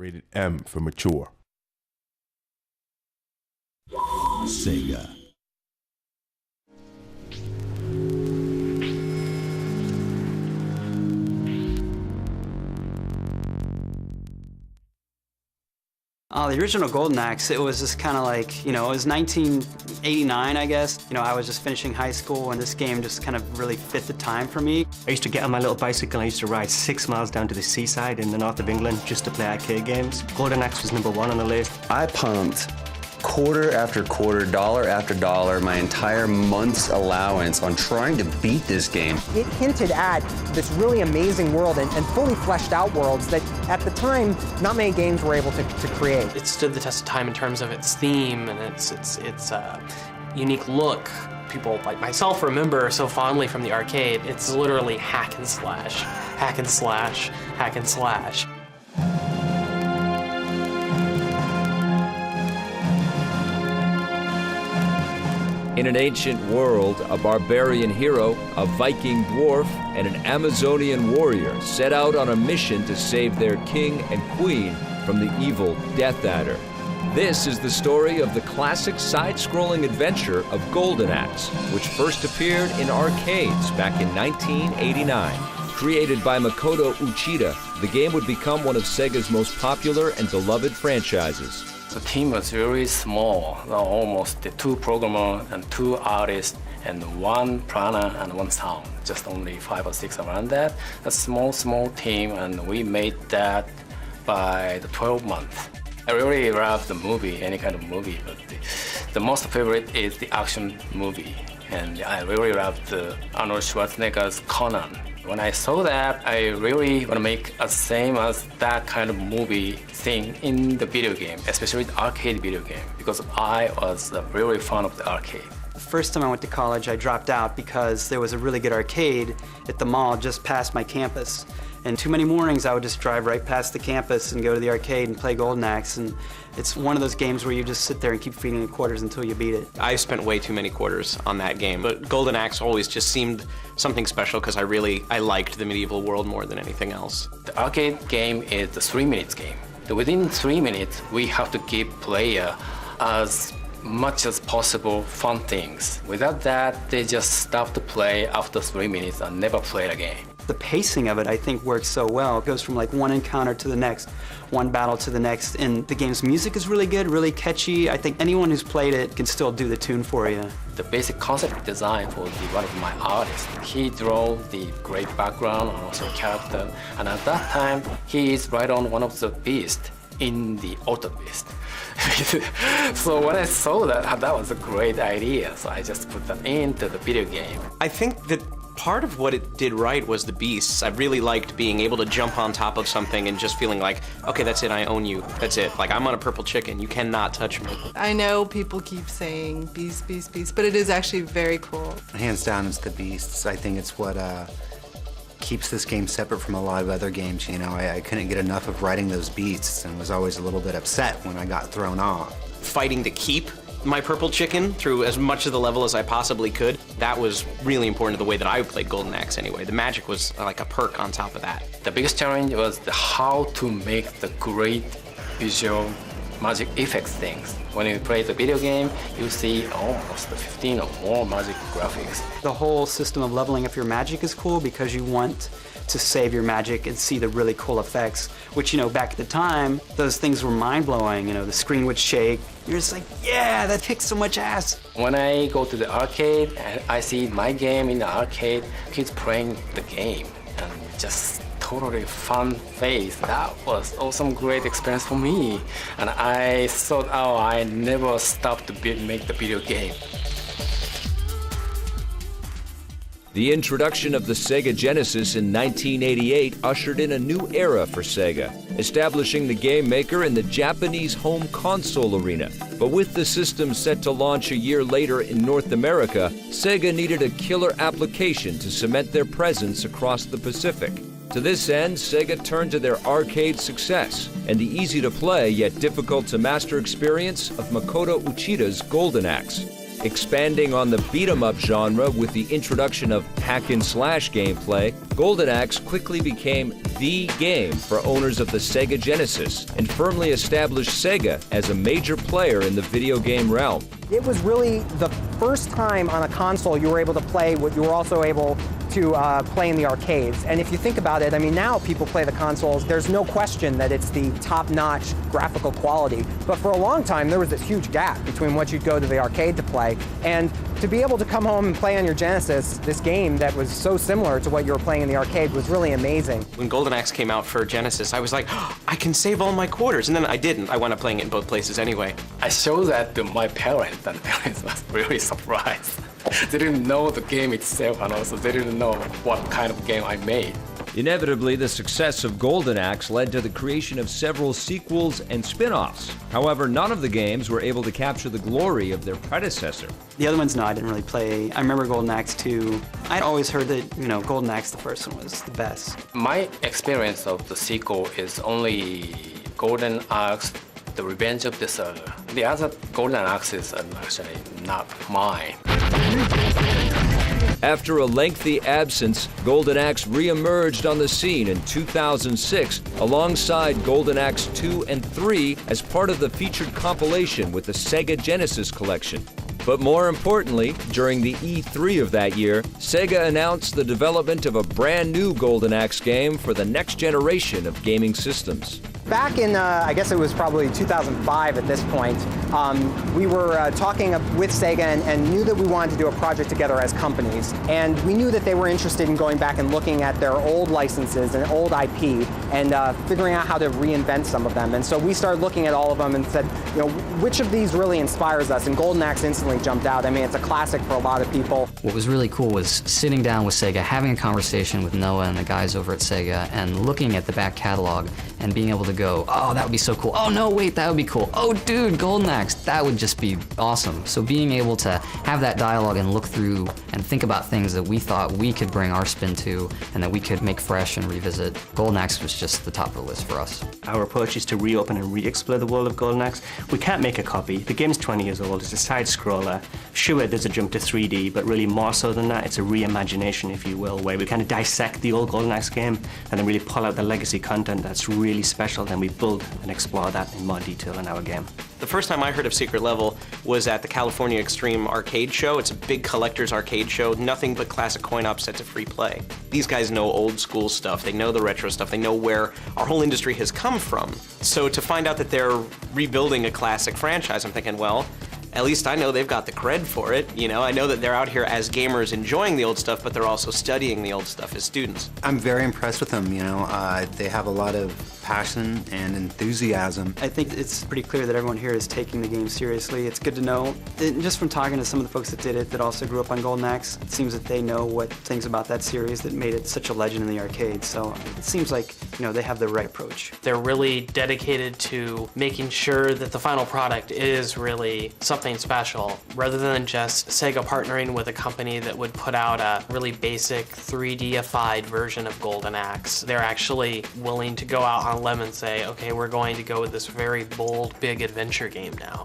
Rated M for mature. Sega. The original Golden Axe, it was just kind of like, it was 1989, I guess. I was just finishing high school, and this game just kind of really fit the time for me. I used to get on my little bicycle, and I used to ride 6 miles down to the seaside in the north of England just to play arcade games. Golden Axe was #1 on the list. I pumped quarter after quarter, dollar after dollar, my entire month's allowance on trying to beat this game. It hinted at this really amazing world and fully fleshed out worlds that at the time not many games were able to create. It stood the test of time in terms of its theme and its unique look. People like myself remember so fondly from the arcade. It's literally hack and slash, hack and slash, hack and slash. In an ancient world, a barbarian hero, a Viking dwarf, and an Amazonian warrior set out on a mission to save their king and queen from the evil Death Adder. This is the story of the classic side-scrolling adventure of Golden Axe, which first appeared in arcades back in 1989. Created by Makoto Uchida, the game would become one of Sega's most popular and beloved franchises. The team was very small, almost 2 programmers and 2 artists and 1 planner and 1 sound, just only 5 or 6 around that. A small team, and we made that by the 12 months. I really love the movie, any kind of movie, but the most favorite is the action movie. And I really love the Arnold Schwarzenegger's Conan. When I saw that, I really want to make a same as that kind of movie thing in the video game, especially the arcade video game, because I was a really fan of the arcade. The first time I went to college, I dropped out because there was a really good arcade at the mall just past my campus. And too many mornings, I would just drive right past the campus and go to the arcade and play Golden Axe. And it's one of those games where you just sit there and keep feeding the quarters until you beat it. I spent way too many quarters on that game, but Golden Axe always just seemed something special because I liked the medieval world more than anything else. The arcade game is the 3 minutes game. Within 3 minutes, we have to give player as much as possible fun things. Without that, they just stop to play after 3 minutes and never play again. The pacing of it, I think, works so well. It goes from like one encounter to the next, one battle to the next, and the game's music is really good, really catchy. I think anyone who's played it can still do the tune for you. The basic concept design for one of my artists. He drew the great background and also character, and at that time, he is right on one of the beasts in the Auto Beast. So when I saw that, that was a great idea, so I just put that into the video game. I think that part of what it did right was the beasts. I really liked being able to jump on top of something and just feeling like, okay, that's it, I own you, that's it. Like, I'm on a purple chicken, you cannot touch me. I know people keep saying beast, beast, beast, but it is actually very cool. Hands down, it's the beasts. I think it's what keeps this game separate from a lot of other games. I couldn't get enough of riding those beasts and was always a little bit upset when I got thrown off. Fighting to keep my purple chicken through as much of the level as I possibly could, that was really important to the way that I played Golden Axe anyway. The magic was like a perk on top of that. The biggest challenge was how to make the great visual magic effects things. When you play the video game, you see almost 15 or more magic graphics. The whole system of leveling up your magic is cool because you want to save your magic and see the really cool effects, which, back at the time, those things were mind-blowing. The screen would shake. You're just like, yeah, that kicks so much ass. When I go to the arcade and I see my game in the arcade, kids playing the game and just totally fun face. That was awesome, great experience for me. And I thought, oh, I never stopped to make the video game. The introduction of the Sega Genesis in 1988 ushered in a new era for Sega, establishing the game maker in the Japanese home console arena. But with the system set to launch a year later in North America, Sega needed a killer application to cement their presence across the Pacific. To this end, Sega turned to their arcade success and the easy-to-play yet difficult-to-master experience of Makoto Uchida's Golden Axe. Expanding on the beat-em-up genre with the introduction of hack-and-slash gameplay, Golden Axe quickly became the game for owners of the Sega Genesis and firmly established Sega as a major player in the video game realm. It was really the first time on a console you were able to play what you were also able to play in the arcades. And if you think about it, I mean, now people play the consoles, there's no question that it's the top-notch graphical quality. But for a long time, there was this huge gap between what you'd go to the arcade to play. And to be able to come home and play on your Genesis this game that was so similar to what you were playing in the arcade was really amazing. When Golden Axe came out for Genesis, I was like, oh, I can save all my quarters. And then I didn't. I wound up playing it in both places anyway. I showed that to my parents, and parents was really surprised. They didn't know the game itself, and also they didn't know what kind of game I made. Inevitably, the success of Golden Axe led to the creation of several sequels and spin-offs. However, none of the games were able to capture the glory of their predecessor. The other ones, no, I didn't really play. I remember Golden Axe 2. I'd always heard that, you know, Golden Axe, the first one, was the best. My experience of the sequel is only Golden Axe, The Revenge of the Saga. The other Golden Axes are actually not mine. After a lengthy absence, Golden Axe re-emerged on the scene in 2006 alongside Golden Axe 2 and 3 as part of the featured compilation with the Sega Genesis collection. But more importantly, during the E3 of that year, Sega announced the development of a brand new Golden Axe game for the next generation of gaming systems. Back in, I guess it was probably 2005 at this point, we were talking with Sega and knew that we wanted to do a project together as companies. And we knew that they were interested in going back and looking at their old licenses and old IP and figuring out how to reinvent some of them. And so we started looking at all of them and said, you know, which of these really inspires us? And Golden Axe instantly jumped out. I mean, it's a classic for a lot of people. What was really cool was sitting down with Sega, having a conversation with Noah and the guys over at Sega, and looking at the back catalog and being able to go, oh, that would be so cool. Oh, no, wait, that would be cool. Oh, dude, Golden Axe, that would just be awesome. So being able to have that dialogue and look through and think about things that we thought we could bring our spin to and that we could make fresh and revisit, Golden Axe was just the top of the list for us. Our approach is to reopen and re-explore the world of Golden Axe. We can't make a copy. The game's 20 years old. It's a side-scroller. Sure, there's a jump to 3D, but really more so than that, it's a reimagination, if you will, where we kind of dissect the old Golden Axe game and then really pull out the legacy content that's really special, then we build and explore that in more detail in our game. The first time I heard of Secret Level was at the California Extreme Arcade Show. It's a big collector's arcade show, nothing but classic coin-ops set to free play. These guys know old school stuff, they know the retro stuff, they know where our whole industry has come from. So to find out that they're rebuilding a classic franchise, I'm thinking, well, at least I know they've got the cred for it. You know, I know that they're out here as gamers enjoying the old stuff, but they're also studying the old stuff as students. I'm very impressed with them, you know. They have a lot of passion and enthusiasm. I think it's pretty clear that everyone here is taking the game seriously. It's good to know, just from talking to some of the folks that did it that also grew up on Golden Axe, it seems that they know what things about that series that made it such a legend in the arcade. So it seems like, you know, they have the right approach. They're really dedicated to making sure that the final product is really something special, rather than just Sega partnering with a company that would put out a really basic 3D-ified version of Golden Axe. They're actually willing to go out on a limb and say, okay, we're going to go with this very bold, big adventure game now.